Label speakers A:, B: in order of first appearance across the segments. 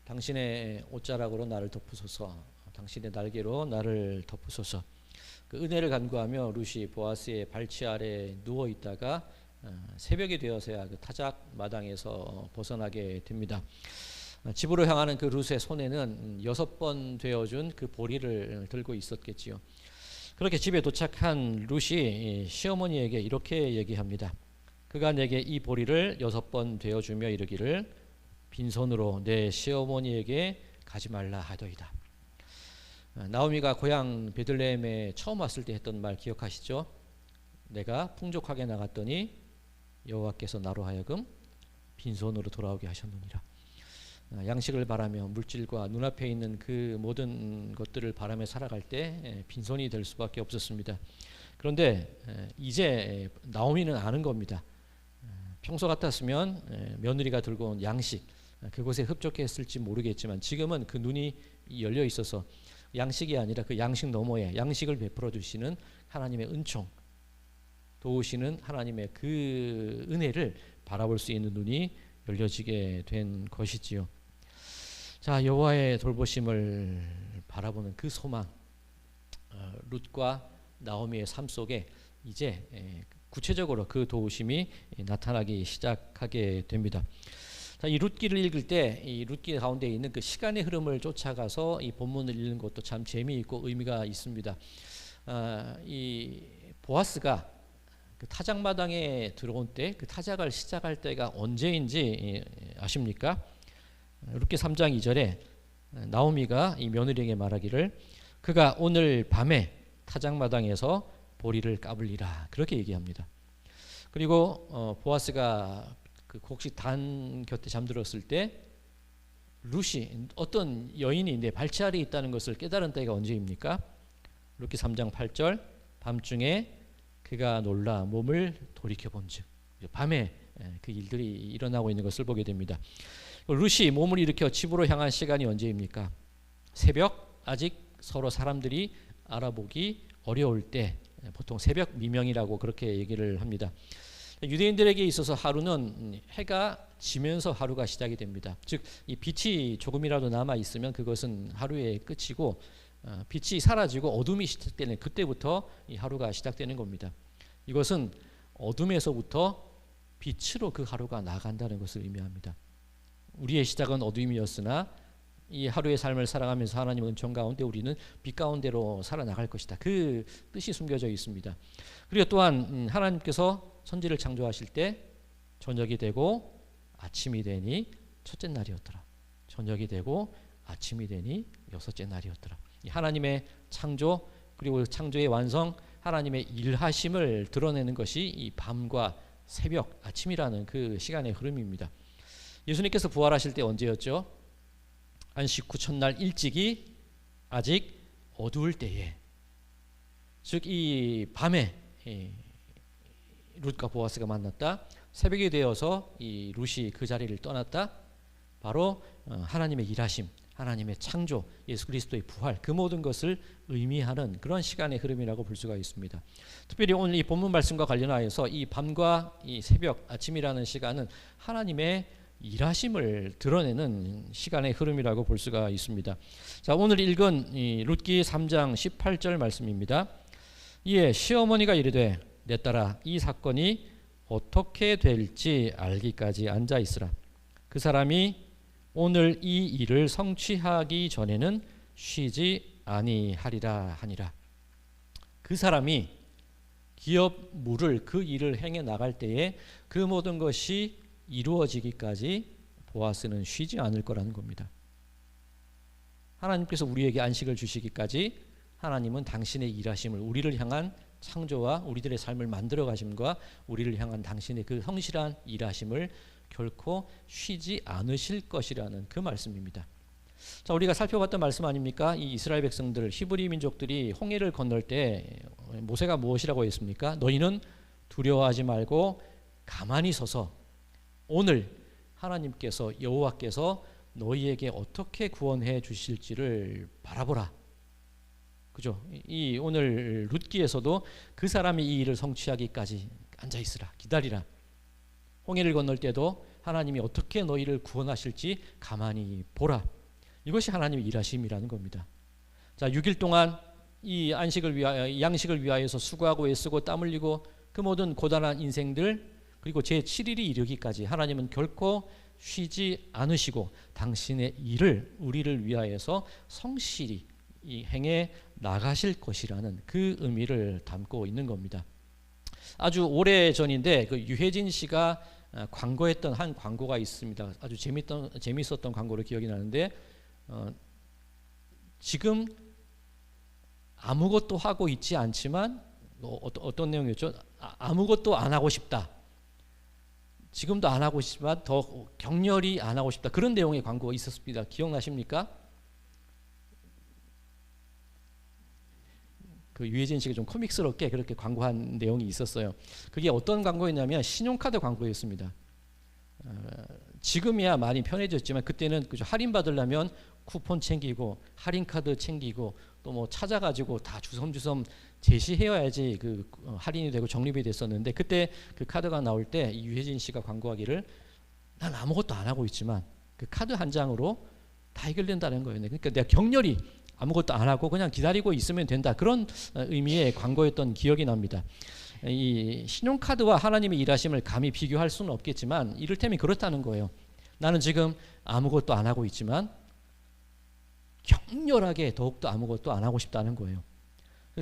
A: 당신의 옷자락으로 나를 덮으소서, 당신의 날개로 나를 덮으소서. 그 은혜를 간구하며 룻이 보아스의 발치 아래 누워 있다가 새벽이 되어서야 그 타작 마당에서 벗어나게 됩니다. 집으로 향하는 그 룻의 손에는 6번 되어준 그 보리를 들고 있었겠지요. 그렇게 집에 도착한 룻이 시어머니에게 이렇게 얘기합니다. 그가 내게 이 보리를 6번 되어주며 이르기를 빈손으로 내 시어머니에게 가지 말라 하더이다. 나오미가 고향 베들레헴에 처음 왔을 때 했던 말 기억하시죠? 내가 풍족하게 나갔더니 여호와께서 나로 하여금 빈손으로 돌아오게 하셨느니라. 양식을 바라며 물질과 눈앞에 있는 그 모든 것들을 바라며 살아갈 때 빈손이 될 수밖에 없었습니다. 그런데 이제 나오미는 아는 겁니다. 평소 같았으면 며느리가 들고 온 양식 그곳에 흡족했을지 모르겠지만 지금은 그 눈이 열려 있어서 양식이 아니라 그 양식 너머에 양식을 베풀어 주시는 하나님의 은총, 도우시는 하나님의 그 은혜를 바라볼 수 있는 눈이 열려지게 된 것이지요. 자, 여호와의 돌보심을 바라보는 그 소망, 룻과 나오미의 삶 속에 이제 구체적으로 그 도우심이 나타나기 시작하게 됩니다. 자, 이 룻기를 읽을 때 이 룻기 가운데 있는 그 시간의 흐름을 쫓아가서 이 본문을 읽는 것도 참 재미있고 의미가 있습니다. 이 보아스가 그 타작마당에 들어온 때 그 타작을 시작할 때가 언제인지 아십니까? 룻기 3장 2절에 나오미가 이 며느리에게 말하기를 그가 오늘 밤에 타작마당에서 보리를 까불리라 그렇게 얘기합니다. 그리고 보아스가 그 곡식 단 곁에 잠들었을 때 룻이 어떤 여인이 내 발치 아래에 있다는 것을 깨달은 때가 언제입니까? 룻기 3장 8절 밤중에 그가 놀라 몸을 돌이켜본즉 밤에 그 일들이 일어나고 있는 것을 보게 됩니다. 룻이 몸을 일으켜 집으로 향한 시간이 언제입니까? 새벽 아직 서로 사람들이 알아보기 어려울 때 보통 새벽 미명이라고 그렇게 얘기를 합니다. 유대인들에게 있어서 하루는 해가 지면서 하루가 시작이 됩니다. 즉 이 빛이 조금이라도 남아 있으면 그것은 하루의 끝이고 빛이 사라지고 어둠이 시작되는 그때부터 이 하루가 시작되는 겁니다. 이것은 어둠에서부터 빛으로 그 하루가 나아간다는 것을 의미합니다. 우리의 시작은 어둠이었으나 이 하루의 삶을 살아가면서 하나님의 은총 가운데 우리는 빛 가운데로 살아나갈 것이다. 그 뜻이 숨겨져 있습니다. 그리고 또한 하나님께서 천지를 창조하실 때 저녁이 되고 아침이 되니 첫째 날이었더라. 저녁이 되고 아침이 되니 여섯째 날이었더라. 하나님의 창조 그리고 창조의 완성 하나님의 일하심을 드러내는 것이 이 밤과 새벽 아침이라는 그 시간의 흐름입니다. 예수님께서 부활하실 때 언제였죠? 안식 후 첫날 일찍이 아직 어두울 때에 즉 이 밤에 룻과 보아스가 만났다. 새벽이 되어서 이 룻이 그 자리를 떠났다. 바로 하나님의 일하심 하나님의 창조 예수 그리스도의 부활 그 모든 것을 의미하는 그런 시간의 흐름이라고 볼 수가 있습니다. 특별히 오늘 이 본문 말씀과 관련하여서 이 밤과 이 새벽 아침이라는 시간은 하나님의 일하심을 드러내는 시간의 흐름이라고 볼 수가 있습니다. 자, 오늘 읽은 이 룻기 3장 18절 말씀입니다. 이에 시어머니가 이르되 내 딸아 이 사건이 어떻게 될지 알기까지 앉아 있으라. 그 사람이 오늘 이 일을 성취하기 전에는 쉬지 아니하리라 하니라. 그 사람이 기업 물을 그 일을 행해 나갈 때에 그 모든 것이 이루어지기까지 보아스는 쉬지 않을 거라는 겁니다. 하나님께서 우리에게 안식을 주시기까지 하나님은 당신의 일하심을 우리를 향한 창조와 우리들의 삶을 만들어 가심과 우리를 향한 당신의 그 성실한 일하심을 결코 쉬지 않으실 것이라는 그 말씀입니다. 자, 우리가 살펴봤던 말씀 아닙니까? 이 이스라엘 백성들 히브리 민족들이 홍해를 건널 때 모세가 무엇이라고 했습니까? 너희는 두려워하지 말고 가만히 서서 오늘 하나님께서 여호와께서 너희에게 어떻게 구원해 주실지를 바라보라. 그죠? 이 오늘 룻기에서도 그 사람이 이 일을 성취하기까지 앉아 있으라, 기다리라. 홍해를 건널 때도 하나님이 어떻게 너희를 구원하실지 가만히 보라. 이것이 하나님의 일하심이라는 겁니다. 자, 6일 동안 이 안식을 위하여, 양식을 위하여서 수고하고 애쓰고 땀 흘리고 그 모든 고단한 인생들, 그리고 제7일이 이르기까지 하나님은 결코 쉬지 않으시고 당신의 일을 우리를 위하여서 성실히 행해 나가실 것이라는 그 의미를 담고 있는 겁니다. 아주 오래전인데 그 유해진 씨가 광고했던 한 광고가 있습니다. 아주 재밌었던 광고로 기억이 나는데 지금 아무것도 하고 있지 않지만 어떤 내용이었죠? 아무것도 안 하고 싶다. 지금도 안 하고 싶지만 더 격렬히 안 하고 싶다. 그런 내용의 광고가 있었습니다. 기억나십니까? 그 유해진 씨가 좀 코믹스럽게 그렇게 광고한 내용이 있었어요. 그게 어떤 광고였냐면 신용카드 광고였습니다. 지금이야 많이 편해졌지만 그때는 그저 할인 받으려면 쿠폰 챙기고 할인카드 챙기고 또 뭐 찾아가지고 다 주섬주섬 제시해야지 그 할인이 되고 적립이 됐었는데, 그때 그 카드가 나올 때 유해진 씨가 광고하기를 난 아무것도 안 하고 있지만 그 카드 한 장으로 다 해결된다는 거예요. 그러니까 내가 격렬히 아무것도 안 하고 그냥 기다리고 있으면 된다, 그런 의미의 광고였던 기억이 납니다. 이 신용카드와 하나님의 일하심을 감히 비교할 수는 없겠지만 이를테면 그렇다는 거예요. 나는 지금 아무것도 안 하고 있지만 격렬하게 더욱더 아무것도 안 하고 싶다는 거예요.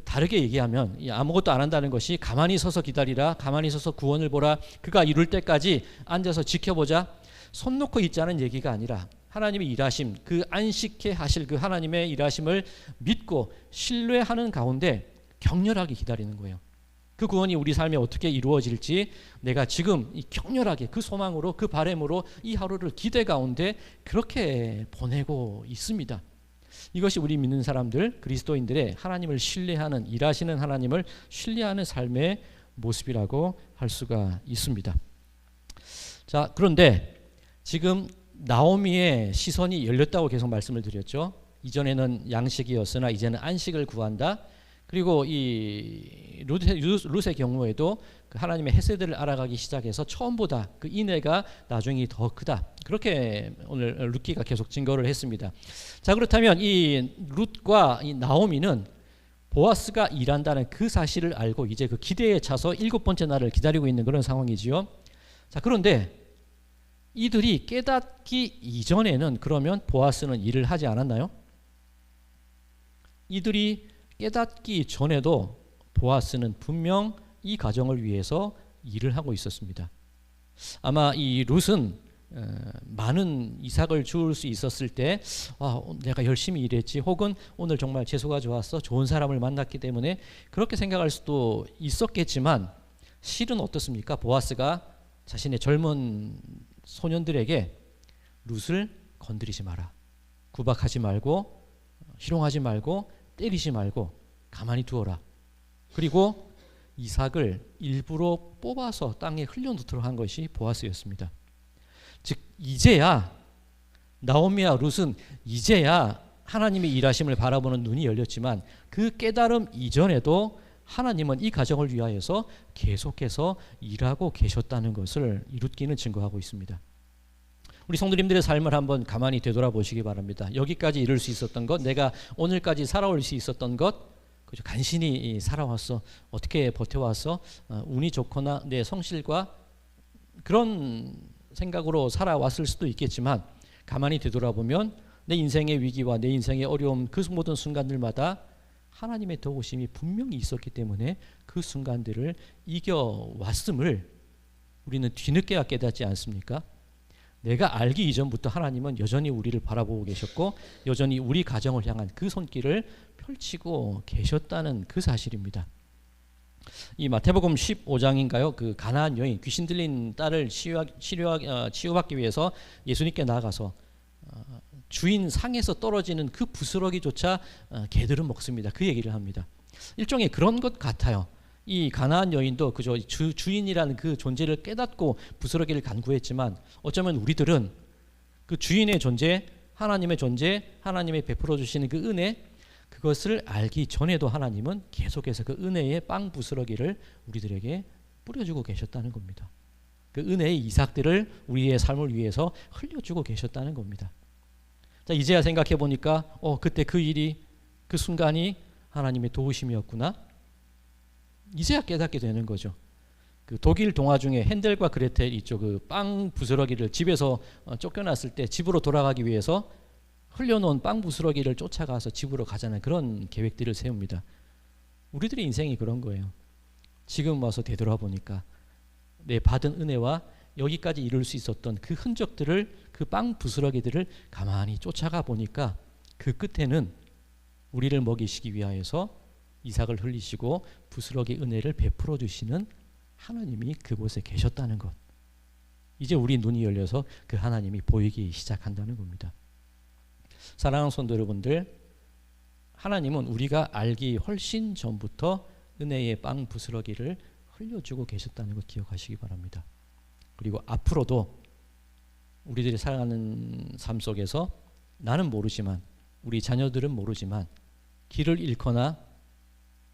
A: 다르게 얘기하면 이 아무것도 안 한다는 것이 가만히 서서 기다리라, 가만히 서서 구원을 보라, 그가 이룰 때까지 앉아서 지켜보자, 손 놓고 있자는 얘기가 아니라 하나님의 일하심, 그 안식해 하실 그 하나님의 일하심을 믿고 신뢰하는 가운데 격렬하게 기다리는 거예요. 그 구원이 우리 삶에 어떻게 이루어질지 내가 지금 이 격렬하게 그 소망으로, 그 바람으로 이 하루를 기대 가운데 그렇게 보내고 있습니다. 이것이 우리 믿는 사람들, 그리스도인들의 하나님을 신뢰하는, 일하시는 하나님을 신뢰하는 삶의 모습이라고 할 수가 있습니다. 자, 그런데 지금 나오미의 시선이 열렸다고 계속 말씀을 드렸죠. 이전에는 양식이었으나 이제는 안식을 구한다. 그리고 이 룻의 경우에도 그 하나님의 헤세드를 알아가기 시작해서 처음보다 그 인애가 나중에 더 크다. 그렇게 오늘 룻기가 계속 증거를 했습니다. 자, 그렇다면 이 룻과 이 나오미는 보아스가 일한다는 그 사실을 알고 이제 그 기대에 차서 7번째 날을 기다리고 있는 그런 상황이지요. 자, 그런데 이들이 깨닫기 이전에는 그러면 보아스는 일을 하지 않았나요? 이들이 깨닫기 전에도 보아스는 분명 이 가정을 위해서 일을 하고 있었습니다. 아마 이 룻은 많은 이삭을 주울 수 있었을 때 내가 열심히 일했지, 혹은 오늘 정말 재수가 좋았어, 좋은 사람을 만났기 때문에 그렇게 생각할 수도 있었겠지만 실은 어떻습니까? 보아스가 자신의 젊은 소년들에게 룻을 건드리지 마라, 구박하지 말고 희롱하지 말고 때리지 말고 가만히 두어라. 그리고 이삭을 일부러 뽑아서 땅에 흘려놓도록 한 것이 보아스였습니다. 즉 이제야 나오미와 룻은 이제야 하나님의 일하심을 바라보는 눈이 열렸지만 그 깨달음 이전에도 하나님은 이 가정을 위하여서 계속해서 일하고 계셨다는 것을 이 룻기는 증거하고 있습니다. 우리 성도님들의 삶을 한번 가만히 되돌아보시기 바랍니다. 여기까지 이룰 수 있었던 것, 내가 오늘까지 살아올 수 있었던 것, 그저 간신히 살아왔어, 어떻게 버텨왔어, 운이 좋거나 내 성실과 그런 생각으로 살아왔을 수도 있겠지만 가만히 되돌아보면 내 인생의 위기와 내 인생의 어려움, 그 모든 순간들마다 하나님의 도우심이 분명히 있었기 때문에 그 순간들을 이겨왔음을 우리는 뒤늦게야 깨닫지 않습니까? 내가 알기 이전부터 하나님은 여전히 우리를 바라보고 계셨고 여전히 우리 가정을 향한 그 손길을 펼치고 계셨다는 그 사실입니다. 이 마태복음 15장인가요? 그 가나안 여인, 귀신 들린 딸을 치유받기 위해서 예수님께 나아가서 주인 상에서 떨어지는 그 부스러기조차 개들은 먹습니다. 그 얘기를 합니다. 일종의 그런 것 같아요. 이 가나안 여인도 그저 주인이라는 그 존재를 깨닫고 부스러기를 간구했지만 어쩌면 우리들은 그 주인의 존재, 하나님의 존재, 하나님의 베풀어 주시는 그 은혜, 그것을 알기 전에도 하나님은 계속해서 그 은혜의 빵 부스러기를 우리들에게 뿌려주고 계셨다는 겁니다. 그 은혜의 이삭들을 우리의 삶을 위해서 흘려주고 계셨다는 겁니다. 자, 이제야 생각해 보니까 그때 그 일이, 그 순간이 하나님의 도우심이었구나. 이제야 깨닫게 되는 거죠. 그 독일 동화 중에 헨델과 그레텔 있죠. 그 빵 부스러기를 집에서 쫓겨났을 때 집으로 돌아가기 위해서 흘려놓은 빵 부스러기를 쫓아가서 집으로 가자는 그런 계획들을 세웁니다. 우리들의 인생이 그런 거예요. 지금 와서 되돌아보니까 내 받은 은혜와 여기까지 이룰 수 있었던 그 흔적들을, 그 빵 부스러기들을 가만히 쫓아가 보니까 그 끝에는 우리를 먹이시기 위하여서 이삭을 흘리시고 부스러기 은혜를 베풀어 주시는 하나님이 그곳에 계셨다는 것. 이제 우리 눈이 열려서 그 하나님이 보이기 시작한다는 겁니다. 사랑하는 성도 여러분들, 하나님은 우리가 알기 훨씬 전부터 은혜의 빵 부스러기를 흘려주고 계셨다는 것 기억하시기 바랍니다. 그리고 앞으로도 우리들이 살아가는 삶 속에서 나는 모르지만, 우리 자녀들은 모르지만 길을 잃거나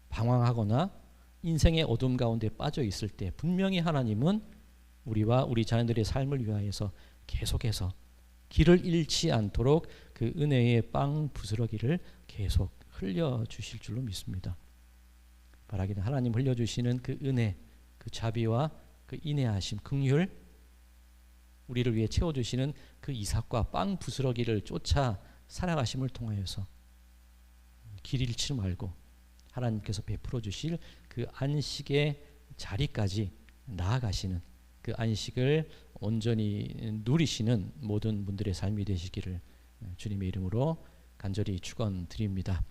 A: 방황하거나 인생의 어둠 가운데 빠져 있을 때 분명히 하나님은 우리와 우리 자녀들의 삶을 위하여서 계속해서 길을 잃지 않도록 그 은혜의 빵 부스러기를 계속 흘려주실 줄로 믿습니다. 바라기는 하나님 흘려주시는 그 은혜, 그 자비와 그 인애하심, 긍휼, 우리를 위해 채워주시는 그 이삭과 빵 부스러기를 쫓아 살아가심을 통하여서 길 잃지 말고 하나님께서 베풀어 주실 그 안식의 자리까지 나아가시는, 그 안식을 온전히 누리시는 모든 분들의 삶이 되시기를 주님의 이름으로 간절히 축원드립니다.